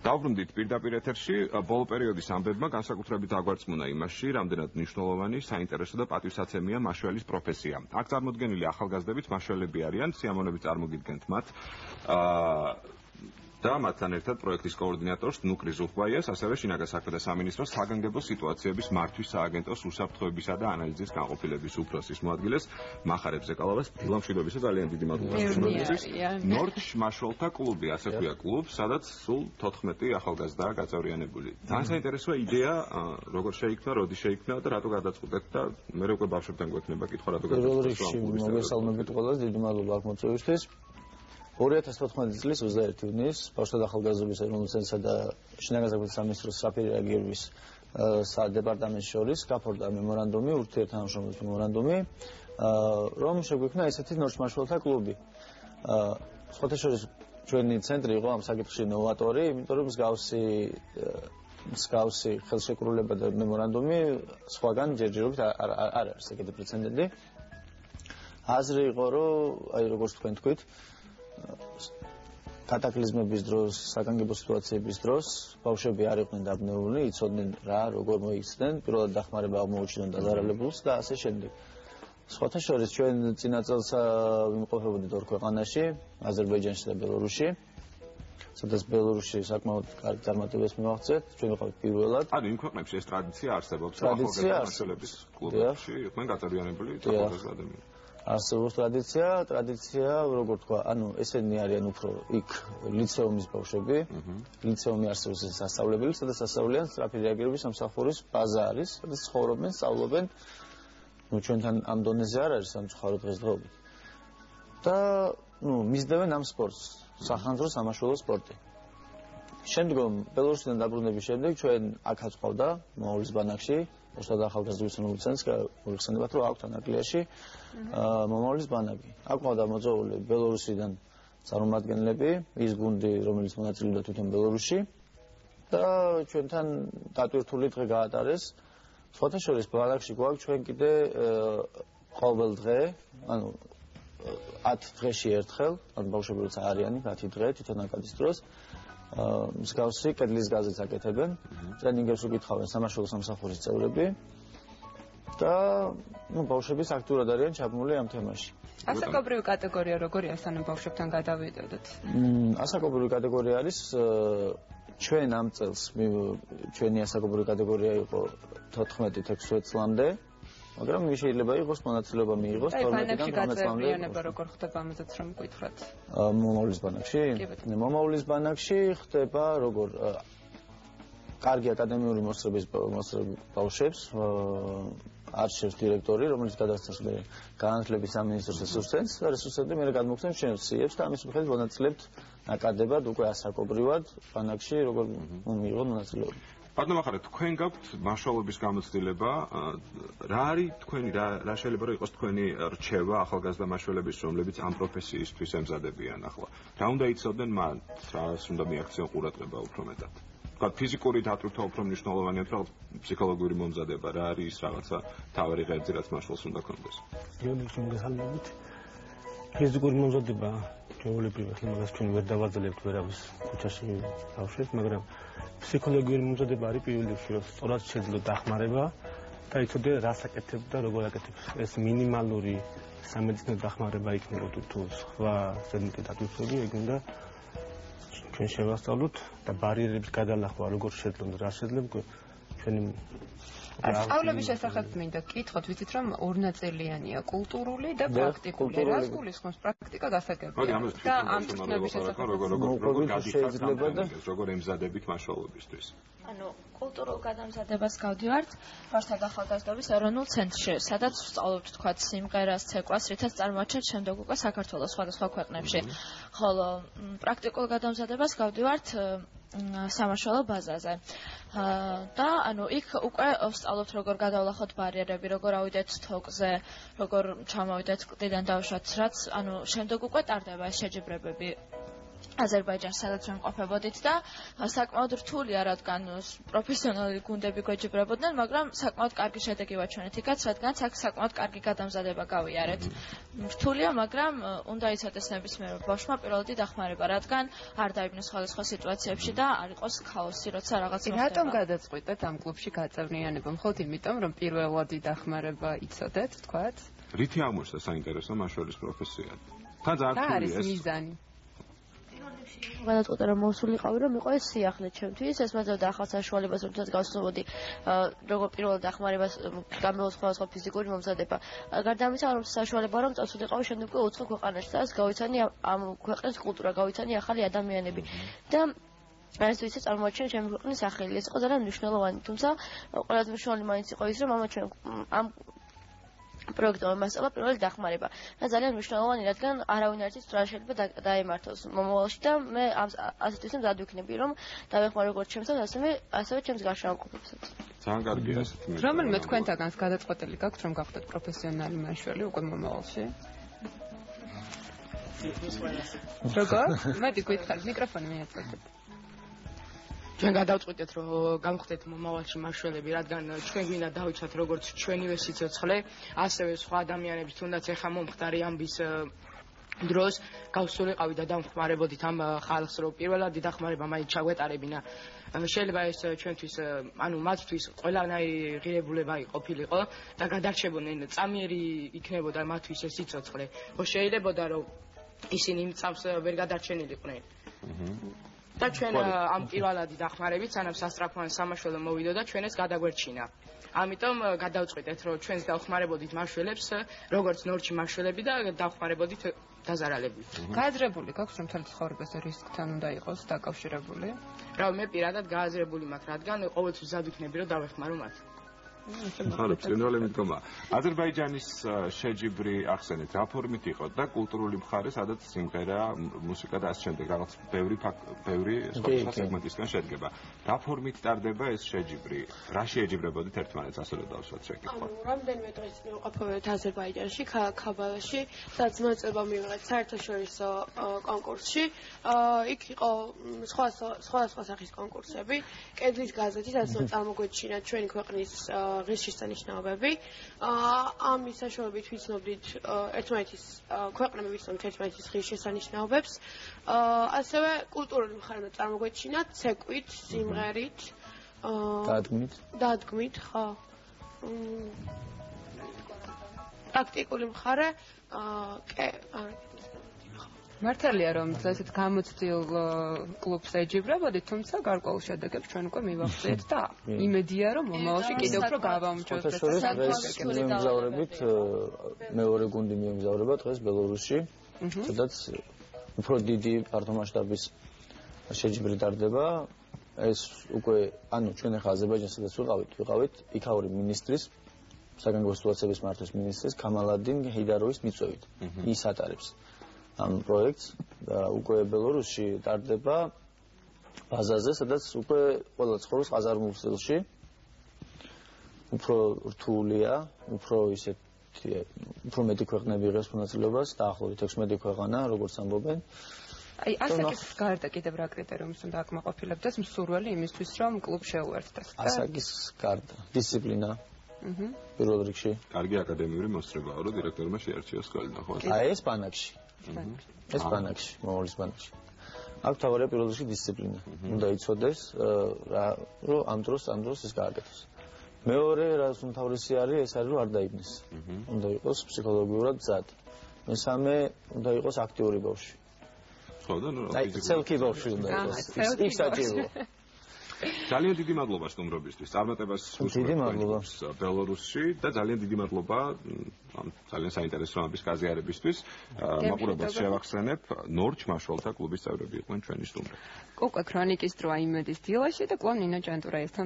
დავბრუნდით პირდაპირ ეთერში, ბოლო პერიოდის ამბებმა განსაკუთრებით დაგვარწმუნა იმაში, რამდენად მნიშვნელოვანი, საინტერესო და პატივსაცემია მაშველის პროფესია. აქ წარმოდგენილი ახალგაზრდებით მაშველები არიან, სიამოვნებით წარმოგიდგენთ მათ. და მათთან ერთად პროექტის კოორდინატორს ნუკრი ზუხბაიას, ასევე შინაგან საქმეთა სამინისტროს საგანგებო სიტუაციების მართვის სააგენტოს უსაფრთხოებისა და ანალიზის განყოფილების უფროსის მოადგილეს მახარებ ზეკალავას დილამშვიდობისა ძალიან დიდი მადლობა. ნორჩ მაშველთა კლუბი, ასე ქვია კლუბ, სადაც სულ 14 ახალგაზრდაა გაწევრიანებული. ძალიან საინტერესოა იდეა, როგორ შეიქმნა, როდის შეიქმნა და რატო გადაწყვეტეთ და მე უკვე ბავშვებთან გვექნება კითხვა, რატო გადაწყვეტეთ. მოგესალმებით ყველას, დიდი მადლობა აქ მოწვევისთვის. 2014 წლის 21 ივნისს ბავშვთა და ახალგაზრდობის ეროვნულ ცენტრსა და შინაგან საქმეთა სამინისტროს სრაფი რეაგირების დეპარტამენტს შორის გაფორდა მემორანდუმი, ურთიერთთანამშრომლობის მემორანდუმი, რომ შეგვიქმნა ესეთი ნორჩ მაშველთა კლუბი. სხვათა შორის ჩვენი ცენტრი იყო ამ საკითხში ნოვატორი, იმიტომ რომ მსგავსი ხელშეკრულება და მემორანდუმი სხვაგან ჯერჯერობით არ არის ეგეთი პრეცედენტი. აზრი იყო, რომ აი როგორც თქვენ თქვით, კატაკლიზმების დროს, საგანგებო სიტუაციების დროს ბავშვები არ იყვნენ დაბნეული, იცოდნენ რა, როგორ მოიქცნენ, პირველად დახმარება აღმოუჩინონ დაზარალებულს და ასე შემდეგ. სხვათა შორის ჩვენ წინა წელს ვიმყოფებოდით ორ ქვეყანაში, აზერბაიჯანში და ბელორუსში. სადაც ბელორუსში საკმაოდ კარგი წარმატებას მივაღწევთ, ჩვენ ვიყავით პირველად. ანუ იმ ქვეყნებში ეს ტრადიცია არსებობს, ახალგაზრდა მაშველების კლუბებში იყვნენ გაწევრიანებული ახალგაზრდა ადამიანები. არსებობს ტრადიცია, როგორ თქვა, ანუ ესენი არიან უფრო იქ ლიცეუმის ბავშვები, ლიცეუმი არსებობს ეს სასწავლებელი, სადაც ასწავლიან სწრაფი რეაგირების სამსახურის ბაზა არის, სადაც ცხოვრობენ, სწავლობენ. ნუ ჩვენთან ამ დონეზე არ არის სამწუხაროდ დღესდღეობით. და მისდევენ ამ სპორტს, სახანძრო სამაშველო სპორტი. შემდგომ ბელორუსიდან დაბრუნების შემდეგ ჩვენ აქაც ყავდა მომავლის ბანაკში, ბავშვთა და ახალგაზრდობის ეროვნულ ცენტრს მოიხსენებათ, რომ აქვთ ანაკლიაში მომავლის ბანაკი. აქ ყავდა მოწვეული ბელორუსიდან წარმომადგენლები, ის გუნდი, რომელიც მონაწილეობდა თვითონ ბელორუსში და ჩვენთან დატვირთული დღე გაატარეს. სხვათა შორის ბანაკში გვაქვს ჩვენ კიდე ყოველ დღე, ანუ 10 დღეში ერთხელ, ანუ ბავშვები როცა არიან 10 დღე თვითონ აკადის დროს მსგავსი კედლის გაზეთს აკეთებენ, ტრენინგებს უკითხავენ სამაშველო სამსახურის წევრები და ბავშვების აქტიურად არიან ჩაბმული ამ თემაში. ასაკობრივი კატეგორია როგორია სანამ ბავშვებთან გადავიდოდეთ? ასაკობრივი კატეგორია არის ჩვენ ამ წელს ჩვენი ასაკობრივი კატეგორია იყო 14-16 წლამდე. მაგრამ შეიძლება იყოს მონაწილეობა მიიღოს 12-დან 18 წლამდე. გაწევრიანება როგორ ხდება ამაზეც რომ გითხრათ? მომავლის ბანაკში? მომავლის ბანაკში ხდება როგორ კარგი აკადემიური მოსწრების ბავშვებს არჩევს დირექტორი, რომელიც გადასცემს განათლების სამინისტროს რესურსებს და რესურსები მე გადმოგცემს ჩვენს სიებს და ამის მიხედვით მონაწილეებთ აკადებად უკვე ასაკობრივად ბანაკში როგორ მიიღონ მონაწილეობა. ბატონო მახარებ, თქვენ გაქვთ მაშველობის გამოცდილება, რა არის თქვენი, რა შეიძლება რომ იყოს თქვენი რჩევა ახალგაზრდა მაშველების, რომლებიც ამ პროფესიისთვის ემზადებიან ახლა? რა უნდა იცოდნენ მათ, რას უნდა მიაქციონ ყურადღება უფრო მეტად? თქვა ფიზიკური დატვირთვა უფრო მნიშვნელოვანია, თუ რაღაც ფსიქოლოგიური მომზადება, რა არის რაღაცა თავი ღერძი, რაც მაშველს უნდა ქონდეს? მოგესალმებით. ფიზიკური მომზადება ჩვეულებრივად იმას ჩვენ ვერ დავაძლევთ ვერავის ქუჩაში ბავშვებს, მაგრამ ფსიქოლოგიური მომზადება არის პირველ რიგში, რომ სწორად შეძლო დახმარება და იცოდე რას აკეთებს და როგორ აკეთებს. ეს მინიმალური სამედიცინო დახმარება იქნებოდა თუ სხვა ზედმეტი დატვირთვები, ეგ უნდა ჩვენ შევასწავლოთ და ბარიერების გადალახვა როგორ შეძლონ, რა შეძლებ ჩვენი სწავლების შესახებ მინდა გკითხოთ, ვიცით რომ ორნაწილიანია კულტურული და პრაქტიკული. რას გულისხმობს პრაქტიკა გასაგებია და ამ წვნების შესახებ როგორ ემზადებით მაშველობისთვის? ანუ კულტურულ გადამზადებას გავდივართ ბავშვთა და ახალგაზრდობის ეროვნულ ცენტრში, სადაც ვსწავლობთ თქვათ სიმღერას, ცეკვას, რითაც წარმოაჩენთ შემდეგ უკვე საქართველოს სხვადასხვა ქვეყნებში. ხოლო პრაქტიკულ გადამზადებას გავდივართ სამაშველო ბაზაზე. და ანუ იქ უკვე ვსწავლობთ როგორ გადავლახოთ ბარიერები, როგორ ავიდეთ თოკზე, როგორ ჩამოვიდეთ კლდიდან დავშვათ, რაც ანუ შემდეგ უკვე ტარდება ეს შეჯიბრებები. აზერბაიჯანს, სადაც ჩვენ ყოფებოდით და საკმაოდ რთულია, რადგან პროფესიონალი გუნდები გვეჯიბრებოდნენ, მაგრამ საკმაოდ კარგი შედეგი ვაჩვენეთ იქაც, რადგანაც აქ საკმაოდ კარგი გადამზადება გავიარეთ. რთულია, მაგრამ უნდა იცოდეს ნებისმიერ ბავშვმა პირველადი დახმარება, რადგან არ დაიბნოს სხვადასხვა სიტუაციებში და არ იყოს ქაოსი, როცა რაღაც მოხდება. რატომ გადაწყვიტეთ ამ კლუბში გაწევრიანება? მხოლოდ იმიტომ, რომ პირველადი დახმარება იცოდეთ, თქვათ? რითი აღმოჩნდა საინტერესო მაშველის პროფესია? თან ძალიან რთული ეს მიზანი. გადაწყვეტა რომ მოსულიყავი რომ იყო ეს სიახლე ჩემთვის ეს მეძებდა ახალ საშუალებას როდესაც გავსწრებოდი როგორ პირველად დახმარებას გამეოს სხვადასხვა ფიზიკური მომზადება გარდა ამისა რომ საშუალება რომ წასულიყავი შემდეგ უკვე უცხო ქვეყანაში და გავიცანი ამ ქვეყნის კულტურა გავიცანი ახალი ადამიანები და ეს ვიცი წარმოაჩენ ჩემი ქვეყნის სახელი ეს იყო ძალიან მნიშვნელოვანი თუმცა ყველაზე მნიშვნელოვანი მაინც იყო ის რომ ამ პროექტოვან მასალა პირველი დახმარება და ძალიან მნიშვნელოვანი რადგან არავინ არ იცის რა შეიძლება დაემართოს მომავალში და მე ასეთთვის მზად ვიქნები რომ დავეხმარო როგორც ჩემსაც ასევე ჩემს გარშემოყოფებსაც ძალიან კარგია ასეთი რომელიმე თქვენთაგანს გადაწყვეტილი გაქვთ რომ გახდეთ პროფესიონალი მაშველი უკვე მომავალში როგორ მედი გითხარ მიკროფონი მიაწოდეთ ჩვენ გადავწყვიტეთ რომ გავხდეთ მომავალში მაშველები, რადგან ჩვენ გვინდა დავიცვათ როგორც ჩვენივე სიცოცხლე, ასევე სხვა ადამიანების თუნდაც ეხა მომხდარი ამბის დროს გავსულიყავი და დამხმარებოდით ამ ხალხს რომ პირველადი დახმარება მაინც ჩაგვეტარებინა. შეიძლება ეს ჩვენთვის, ანუ მათთვის ყველანაირი ღირებულება ყოფილიყო და გადარჩებოდნენ წამიერი იქნებოდა მათთვის ეს სიცოცხლე. ხო შეიძლებოდა რომ ისინი იმ წამს ვერ გადარჩენილიყვნენ. და ჩვენ ამ პირველადი დახმარებით სანამ სასწრაფო სამაშველო მოვიდოდა ჩვენ ეს გადაგვერჩინა. ამიტომ გადავწყვიტეთ რომ ჩვენს დავხმარებოდით მაშველებს როგორც ნორჩი მაშველები და დავხმარებოდით დაზარალებული. გააზრებული გაქვს რომ თელი ცხოვრება რისკთან უნდა იყოს დაკავშირებული? რა მე პირადად გააზრებული მაქვს რადგან ყოველთვის მზად ვიქნები რომ დავეხმარო მათ. ხარობს გენერალი მიდგომა. აზერბაიჯანის შეჯიბრი ახსენეთ რა ფორმით იყო და კულტურული მხარე სადაც სიმღერა, მუსიკა და ასე შემდეგ რაღაც ბევრი სხვადასხვა სეგმენტისგან შედგება. რა ფორმით ტარდება ეს შეჯიბრი? რა შეეჯიბრებოდით ერთმანეთს ასე რომ დავსვათ შეკითხვა. რამდენიმე დღეს მივყოფებოდით აზერბაიჯანში, ქაბალაში, სადაც მონაწილეობა მივიღეთ საერთაშორისო კონკურსში. იქ იყო სხვადასხვა სახის კონკურსები, კედლის გაზეთი, სადაც წარმოგვეჩინა ჩვენი ქვეყნის ღირსშესანიშნაობები. ამის საშუალებით ვიცნობდით ერთმანეთის ქვეყნები ვიცნობდით ერთმანეთის ღირსშესანიშნაობებს. ასევე კულტურული მხარე წარმოგვეჩინა ცეკვით, სიმღერით, დადგმით, ხო. პრაქტიკული მხარე მართალია რომ ესეთ გამოცდილ კლუბს ეჯიბრებოდით, თუმცა გარკვეულ შედეგებს ჩვენ უკვე მივახციეთ და იმედია რომ მომავალში კიდევ უფრო გავამჯობესოთ. მემგზავრებით მეორე გუნდი მიემგზავრება დღეს ბელორუსში, სადაც უფრო დიდი ფართომასშტაბის შეჯიბრი ტარდება. ეს უკვე ანუ ჩვენ ახლა აზერბაიჯანს სადაც ვიყავით, იქაური მინისტრის საგანგებო სიტუაციების მართვის მინისტრის ქამალადინ ჰეიდაროვის მიწვევით. ის ატარებს ამ პროექტს და უკვე ბელორუსში ტარდება ბაზაზე, სადაც უკვე ყველა ცხოვრობს ყაზარმულსელში. უფრო რთულია, უფრო უფრო მეტი ქვეყნები იღებს მონაწილეობას, დაახლოებით 16 ქვეყანა, როგორც ამბობენ. აი, ასაკის გარდა კიდევ რა კრიტერიუმს უნდა აკმაყოფილებდეს მსურველი იმისთვის, რომ კლუბ შეუერთდეს? ასაკის გარდა დისციპლინა. პირველ რიგში. კარგი აკადემიური მოსწრებაა, რომ დირექტორმა შეარჩიოს სკოლა, ხო? აი, ეს ბანაკში. ეს ბანაკში, მომავლის ბანაკში. აქ თავარია პირველ რიგში დისციპლინა. უნდა იცოდეს, რომ ამ დროს ეს გააკეთოს. მეორე, რაც უმთავრესი არის, ეს არის, რომ არ დაიბნეს. უნდა იყოს ფსიქოლოგიურად მზად. მესამე, უნდა იყოს აქტიური ბავშვი. ხო და ნუ ცელკი ბავშვი უნდა იყოს. ის საჭიროა. ძალიან დიდი მადლობა სტუმრობისთვის. წარმატებას ვუსურვებთ ბელორუსში და ძალიან დიდი მადლობა ძალიან საინტერესო ამბის გაზიარებისთვის. მაყურებელს შევახსენებ, ნორჩ მაშველთა კლუბის წევრები იყვნენ ჩვენი სტუმრები. უკვე ქრონიკის დრო აიმედის დილაში და კლონ ნინო ჭანტურაიასთან